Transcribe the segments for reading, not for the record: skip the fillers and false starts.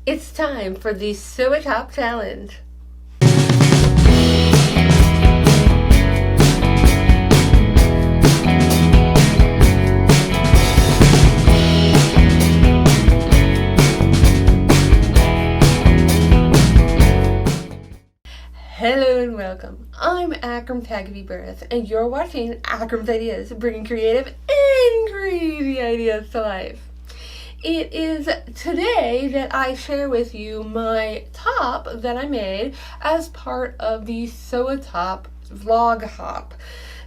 It's time for the SewATop challenge. Hello and welcome. I'm Akram and you're watching Akram's Ideas, bringing creative and crazy ideas to life. It is today that I share with you my top that I made as part of the SewATop vlog hop.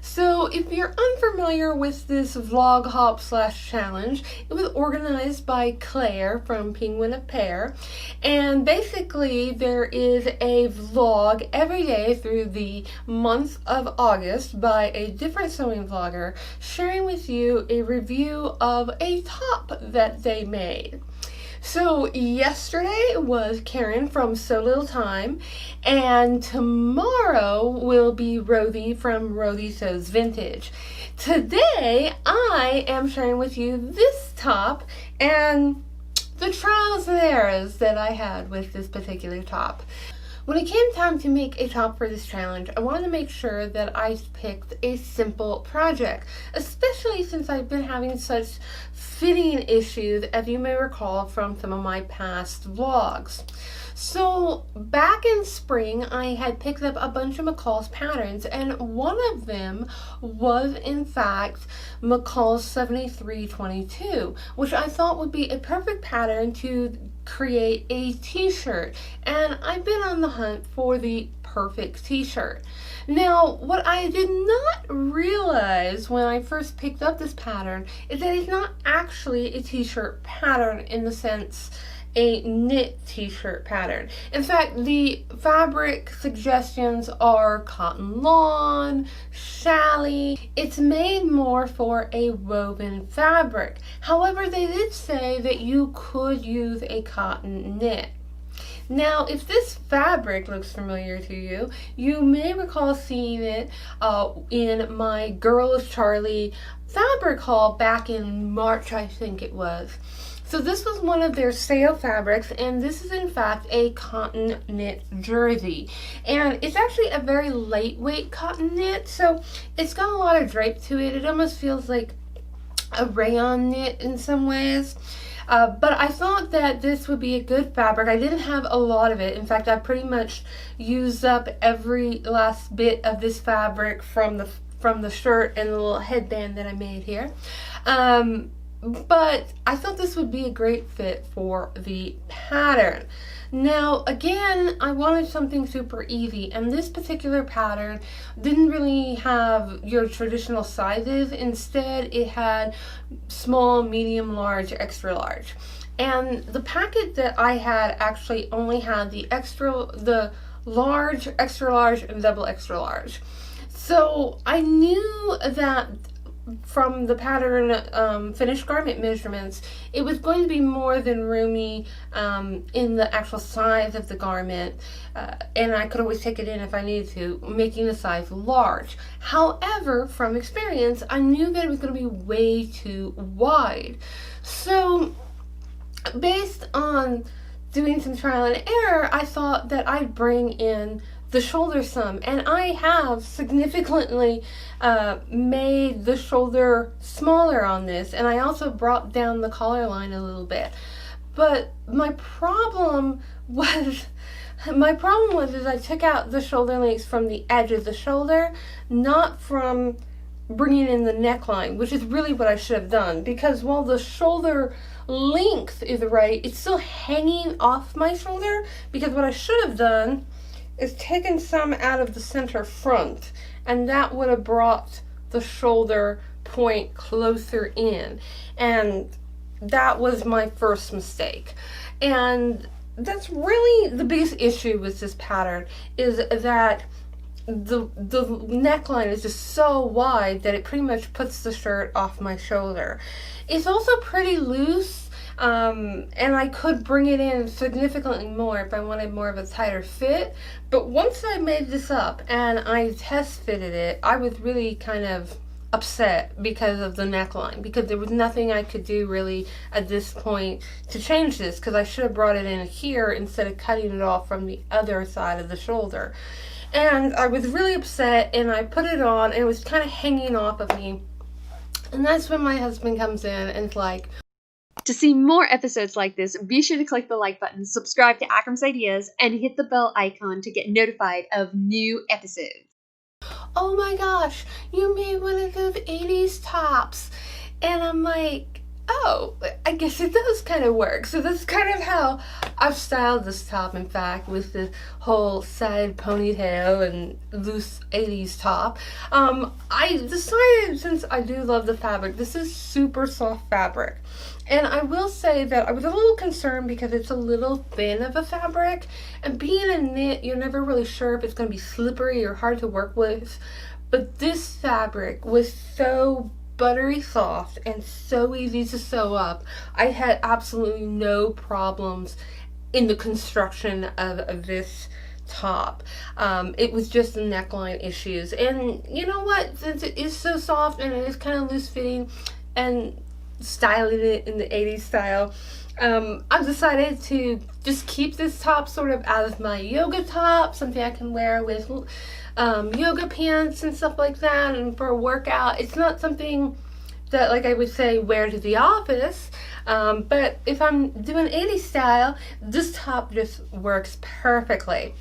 So if you're unfamiliar with this vlog hop / challenge, it was organized by Claire from Penguin of Pear, and basically there is a vlog every day through the month of August by a different sewing vlogger sharing with you a review of a top that they made. So yesterday was Karen from So Little Time, and tomorrow will be Rosie from Rosie Sews Vintage. Today I am sharing with you this top and the trials and errors that I had with this particular top. When it came time to make a top for this challenge, I wanted to make sure that I picked a simple project, especially since I've been having such fitting issues, as you may recall from some of my past vlogs. So back in spring, I had picked up a bunch of McCalls patterns, and one of them was in fact McCalls 7322, which I thought would be a perfect pattern to create a t-shirt, and I've been on the hunt for the perfect t-shirt. Now, what I did not realize when I first picked up this pattern is that it's not actually a t-shirt pattern in the sense a knit t-shirt pattern. In fact, the fabric suggestions are cotton lawn, challis. It's made more for a woven fabric. However, they did say that you could use a cotton knit. Now, if this fabric looks familiar to you, you may recall seeing it in my Girls Charlie fabric haul back in March, I think it was. So this was one of their sale fabrics, and this is in fact a cotton knit jersey. And it's actually a very lightweight cotton knit, so it's got a lot of drape to it. It almost feels like a rayon knit in some ways. But I thought that this would be a good fabric. I didn't have a lot of it. In fact, I pretty much used up every last bit of this fabric from the shirt and the little headband that I made here. But I thought this would be a great fit for the pattern. Now, again, I wanted something super easy, and this particular pattern didn't really have your traditional sizes. Instead, it had small, medium, large, extra large. And the packet that I had actually only had the large, extra large, and double extra large. So I knew that from the pattern finished garment measurements, it was going to be more than roomy in the actual size of the garment, and I could always take it in if I needed to, making the size large. However, from experience, I knew that it was going to be way too wide. So based on doing some trial and error, I thought that I'd bring in the shoulder some, and I have significantly made the shoulder smaller on this, and I also brought down the collar line a little bit. But my problem was I took out the shoulder lengths from the edge of the shoulder, not from bringing in the neckline, which is really what I should have done, because while the shoulder length is right, it's still hanging off my shoulder, because what I should have done is taken some out of the center front, and that would have brought the shoulder point closer in, and that was my first mistake. And that's really the biggest issue with this pattern, is that the neckline is just so wide that it pretty much puts the shirt off my shoulder. It's also pretty loose, and I could bring it in significantly more if I wanted more of a tighter fit. But once I made this up and I test fitted it, I was really kind of upset because of the neckline, because there was nothing I could do really at this point to change this, because I should have brought it in here instead of cutting it off from the other side of the shoulder. And I was really upset, and I put it on, and it was kind of hanging off of me. And that's when my husband comes in and is like, to see more episodes like this, be sure to click the like button, subscribe to Akram's Ideas, and hit the bell icon to get notified of new episodes. oh my gosh, you made one of those 80s tops. And I'm like, oh, I guess it does kind of work. So that's kind of how I've styled this top, in fact, with the whole side ponytail and loose 80s top. I decided, since I do love the fabric, this is super soft fabric. And I will say that I was a little concerned because it's a little thin of a fabric, and being a knit, you're never really sure if it's going to be slippery or hard to work with. But this fabric was so buttery soft and so easy to sew up. I had absolutely no problems in the construction of this top. It was just the neckline issues. And you know what? Since it is so soft and it is kind of loose fitting and styling it in the 80s style, I've decided to just keep this top sort of as my yoga top, something I can wear with yoga pants and stuff like that, and for a workout. It's not something that, like, I would say wear to the office, but if I'm doing 80s style, this top just works perfectly.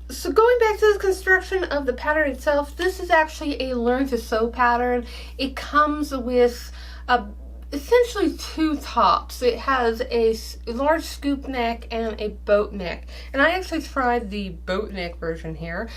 So going back to the construction of the pattern itself, this is actually a learn to sew pattern. It comes with essentially two tops. It has a large scoop neck and a boat neck. And I actually tried the boat neck version here.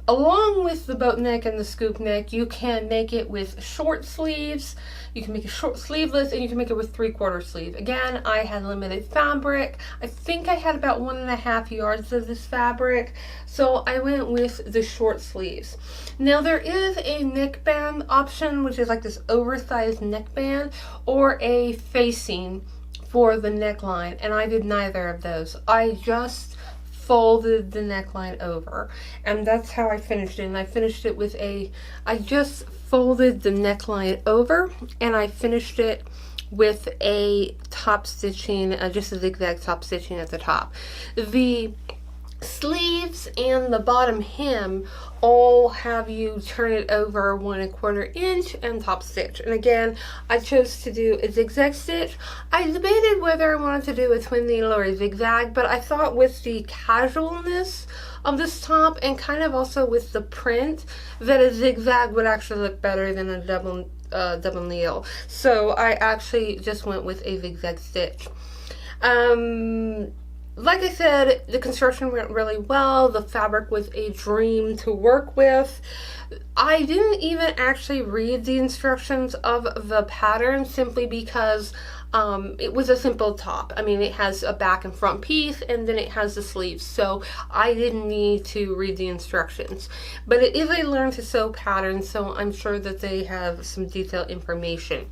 Along with the boat neck and the scoop neck, you can make it with short sleeves. You can make it short sleeveless, and you can make it with 3/4 sleeve. Again, I had limited fabric. I think I had about 1.5 yards of this fabric, so I went with the short sleeves. Now there is a neckband option, which is like this oversized neckband, or a facing for the neckline, and I did neither of those. I just folded the neckline over, and that's how I finished it. And I finished it with I just folded the neckline over, and I finished it with a top stitching, just a zigzag top stitching at the top. The sleeves and the bottom hem all have you turn it over 1/4 inch and top stitch. And again, I chose to do a zigzag stitch. I debated whether I wanted to do a twin needle or a zigzag, but I thought with the casualness of this top, and kind of also with the print, that a zigzag would actually look better than a double needle. So I actually just went with a zigzag stitch. Like I said, the construction went really well. The fabric was a dream to work with. I didn't even actually read the instructions of the pattern, simply because it was a simple top. I mean, it has a back and front piece, and then it has the sleeves, so I didn't need to read the instructions. But it is a learn to sew pattern, so I'm sure that they have some detailed information.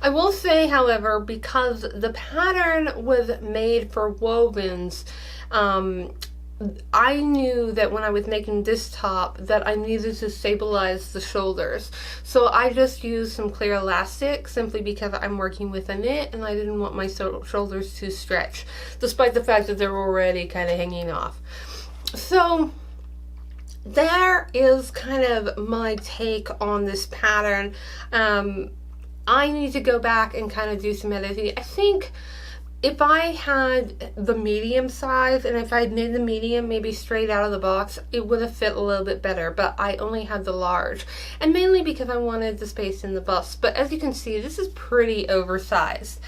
I will say, however, because the pattern was made for wovens, I knew that when I was making this top that I needed to stabilize the shoulders. So I just used some clear elastic, simply because I'm working with a knit and I didn't want my shoulders to stretch, despite the fact that they're already kind of hanging off. So there is kind of my take on this pattern. I need to go back and kind of do some editing. I think if I had the medium size, and if I had made the medium maybe straight out of the box, it would have fit a little bit better, but I only had the large, and mainly because I wanted the space in the bust. But as you can see, this is pretty oversized.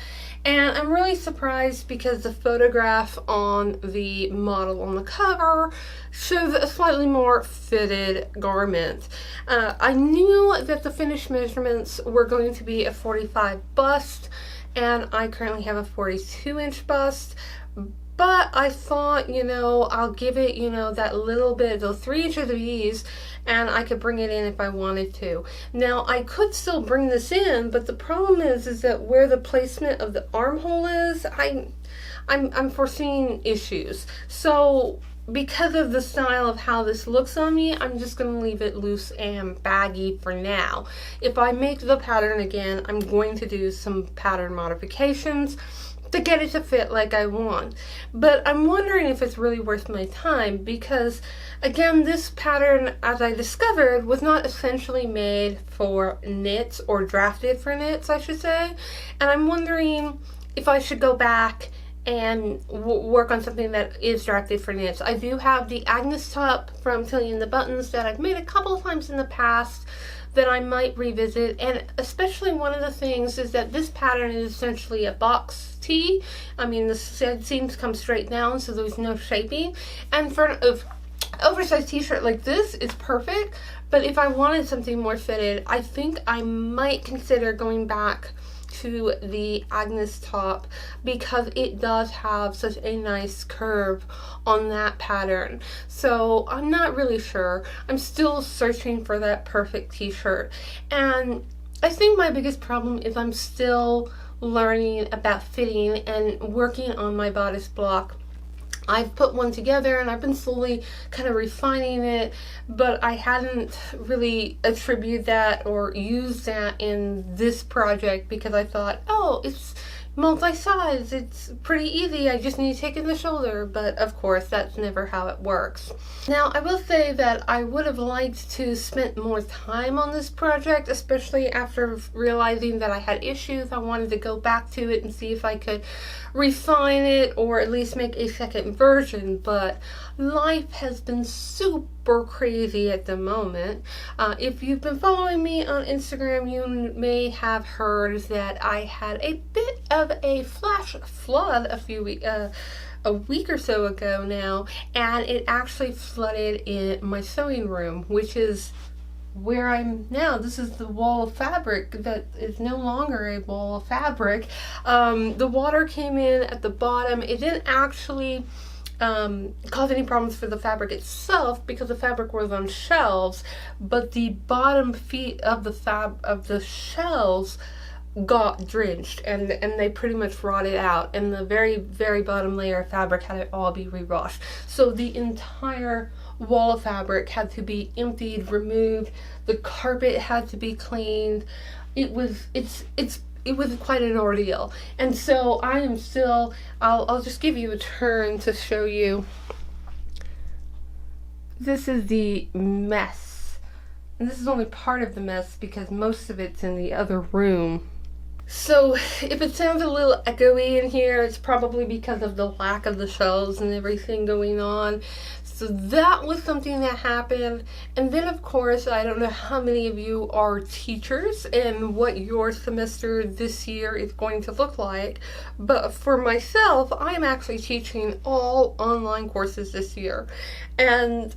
And I'm really surprised because the photograph on the model on the cover shows a slightly more fitted garment. I knew that the finished measurements were going to be a 45 bust, and I currently have a 42-inch bust. But I thought, you know, I'll give it, you know, that little bit, those 3 inches of ease, and I could bring it in if I wanted to. Now, I could still bring this in, but the problem is that where the placement of the armhole is, I'm foreseeing issues. So because of the style of how this looks on me, I'm just going to leave it loose and baggy for now. If I make the pattern again, I'm going to do some pattern modifications to get it to fit like I want. But I'm wondering if it's really worth my time, because again, this pattern, as I discovered, was not essentially made for knits, or drafted for knits, I should say. And I'm wondering if I should go back and work on something that is drafted for knits. I do have the Agnes top from Tilly and the Buttons that I've made a couple of times in the past that I might revisit, and especially one of the things is that this pattern is essentially a box tee. I mean, the seams come straight down, so there's no shaping, and for an oversized t-shirt like this, it's perfect. But if I wanted something more fitted, I think I might consider going back to the Agnes top, because it does have such a nice curve on that pattern. So I'm not really sure. I'm still searching for that perfect t-shirt, and I think my biggest problem is I'm still learning about fitting and working on my bodice block. I've put one together and I've been slowly kind of refining it, but I hadn't really attributed that or used that in this project, because I thought, oh, it's multi-size, it's pretty easy, I just need to take in the shoulder. But of course, that's never how it works. Now, I will say that I would have liked to spend more time on this project, especially after realizing that I had issues. I wanted to go back to it and see if I could refine it, or at least make a second version, but life has been super crazy at the moment. If you've been following me on Instagram, you may have heard that I had a bit of a flash flood a week or so ago now, and it actually flooded in my sewing room, which is where I'm now. This is the wall of fabric that is no longer a wall of fabric. The water came in at the bottom. It didn't actually cause any problems for the fabric itself, because the fabric was on shelves, but the bottom feet of the shelves got drenched, and they pretty much rotted out, and the very bottom layer of fabric had to all be re-washed. So the entire wall of fabric had to be emptied, removed. The carpet had to be cleaned. It was quite an ordeal. And so I am still, I'll just give you a turn to show you. This is the mess. And this is only part of the mess, because most of it's in the other room. So if it sounds a little echoey in here, it's probably because of the lack of the shelves and everything going on. So that was something that happened. And then, of course, I don't know how many of you are teachers and what your semester this year is going to look like. But for myself, I'm actually teaching all online courses this year. And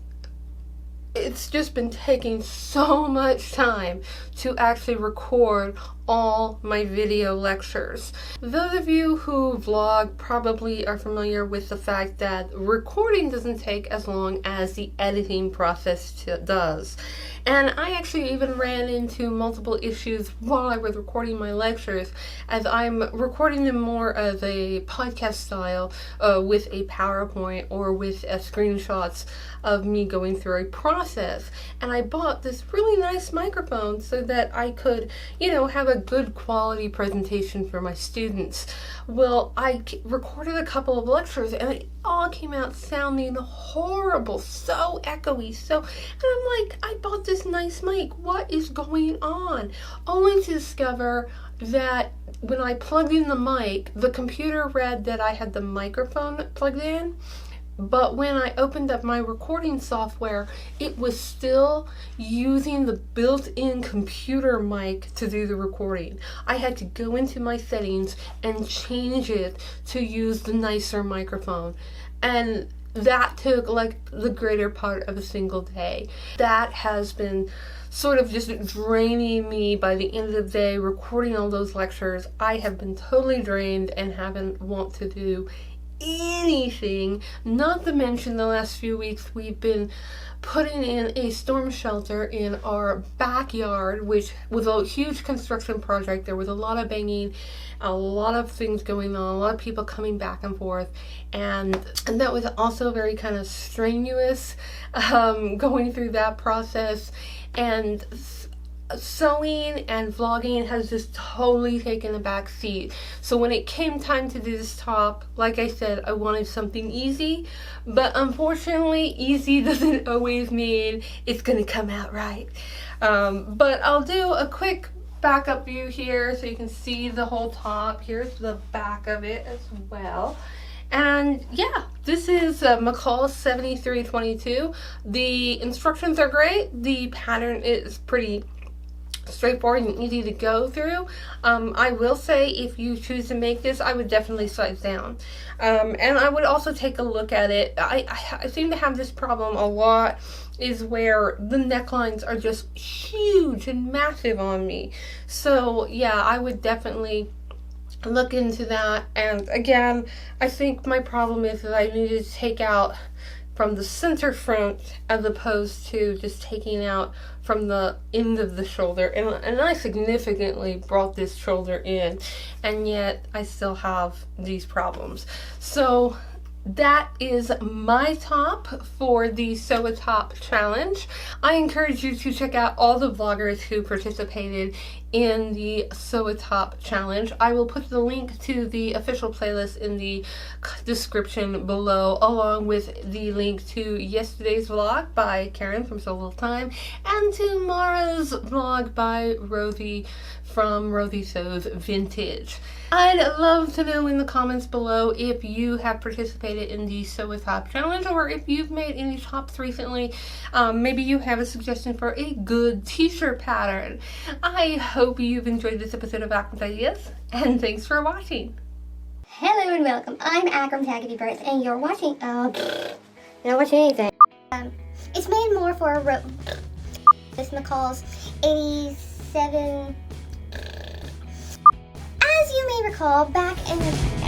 it's just been taking so much time to actually record all my video lectures. Those of you who vlog probably are familiar with the fact that recording doesn't take as long as the editing process does. And I actually even ran into multiple issues while I was recording my lectures, as I'm recording them more as a podcast style, with a PowerPoint or with screenshots of me going through a process. And I bought this really nice microphone so that I could, have a good quality presentation for my students. Well, I recorded a couple of lectures and it all came out sounding horrible, so echoey, and I'm like, I bought this nice mic, what is going on? Only to discover that when I plugged in the mic, the computer read that I had the microphone plugged in, but when I opened up my recording software, it was still using the built-in computer mic to do the recording. I had to go into my settings and change it to use the nicer microphone. And that took like the greater part of a single day. That has been sort of just draining me. By the end of the day, recording all those lectures, I have been totally drained and haven't want to do anything, not to mention the last few weeks we've been putting in a storm shelter in our backyard, which was a huge construction project. There was a lot of banging, a lot of things going on, a lot of people coming back and forth, and that was also very kind of strenuous, going through that process. And sewing and vlogging has just totally taken a back seat. So when it came time to do this top, like I said, I wanted something easy, but unfortunately easy doesn't always mean it's gonna come out right. But I'll do a quick backup view here so you can see the whole top. Here's the back of it as well. And yeah, this is McCalls 7322. The instructions are great. The pattern is pretty straightforward and easy to go through. I will say, if you choose to make this, I would definitely size down, and I would also take a look at it. I seem to have this problem a lot, is where the necklines are just huge and massive on me. So yeah, I would definitely look into that. And again, I think my problem is that I needed to take out from the center front as opposed to just taking out from the end of the shoulder, and I significantly brought this shoulder in, and yet I still have these problems. So that is my top for the SewATop challenge. I encourage you to check out all the vloggers who participated in the SewATop challenge. I will put the link to the official playlist in the description below, along with the link to yesterday's vlog by Karen from So Little Time and tomorrow's vlog by Rosie from Rosie Sews Vintage. I'd love to know in the comments below if you have participated in the SewATop challenge, or if you've made any tops recently. Maybe you have a suggestion for a good t-shirt pattern. I hope you've enjoyed this episode of Akram's Ideas, and thanks for watching. Hello and welcome. I'm Akram Birth, and you're watching. You're not watching anything. It's made more for this McCalls 87. As you may recall, back in the